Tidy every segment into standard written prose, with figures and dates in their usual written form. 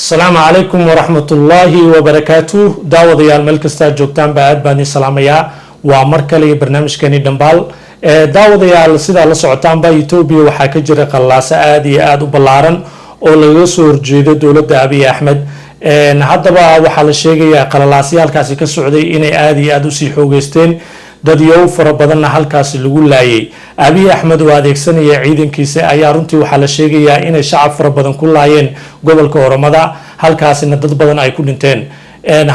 السلام عليكم ورحمة الله وبركاته داود يا الملكستا جوكتان بعد باني سلاميا ومركلي برنامج كاني دنبال داود يا السيدة لسعطان با يتوبي وحاكجر قلاسة آدي آدو بلارن oo laga soo horjeedo dowladda Abiy Ahmed haddaba waxa la sheegayaa qalalaasyo halkaasi ka socday inay aad iyo aad u sii xoogeysteen dad yow fara badan halkaasi lagu laayay Abiy Ahmed oo adeegsanaya ciidankiisa ayaa runtii waxa la sheegayaa inay shacab fara badan ku laayeen gobolka Oromada halkaasina dad badan ay ku dhinteen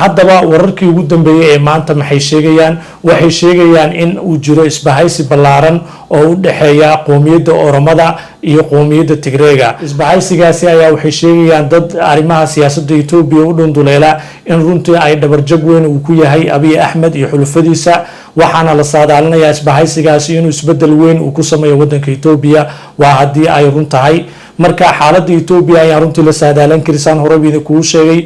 haddaba wararkii ugu dambeeyay ee maanta waxay sheegayaan in uu jiro isbahaysi ballaaran oo u dhaxeeya qoomiyadda Oromada iyo qoomiyadda Tigreega isbahaysigaasi ayaa waxay sheegayaan dad arrimaha siyaasadda Itoobiya u dhunduleela in runtii ay dhabarjab weyn uu ku yahay Abiy Ahmed iyo xulufadiisa waxaana la saadaalinayaa isbahaysigaasi inuu isbedel weyn uu ku sameeyo wadanka Itoobiya waa hadii ay run tahay marka xaaladda Itoobiya ayaa runtii la saadaalan karisan horeyna ku sheegay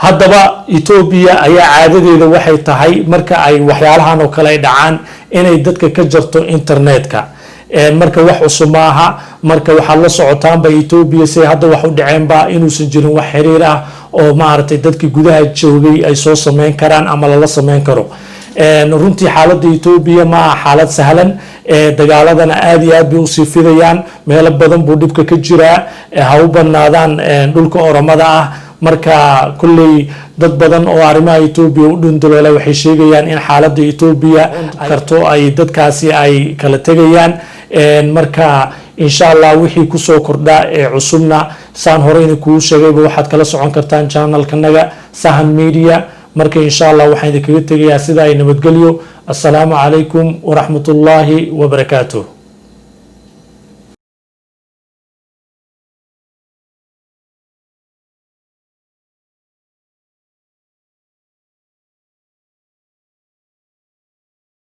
haddaba Itoobiya ayaa caadadeeda waxay tahay marka ay waxyaalahan oo kale dhacaan inay dadka ka jarto internetka marka wax cusub maaha marka waxa la socotaanba Itoobiya si hadda wax u dhaceenba inuusan jirin wax xiriir ah oo maartay dadkii gudaha joogay ay soo sameyn karaan ama la sameyn karo runtii xaaladda Itoobiya ma aha xaalad sahlan dagaaladana aad iyo aad bay u sii fidayaan meelo badan buu dhibka ka jiraa ha u banaadaan dhulka Oromada ah marka kulley dad badan oo arrimaha Itoobiya u dhundulay waxay sheegayaan in xaaladda Itoobiya karto ay dadkaasi ay kala tagayaan marka insha Allah wixii ku soo kordha ee cusubna saan horeyna ku sheegayba waxaad kala socon kartaan channel-kanaga Sahan Media marka insha Allah waxaan idinkaga tagayaa sida ay nabadgelyo. Assalaamu calaykum wa rahmatullahi wa barakaatuh.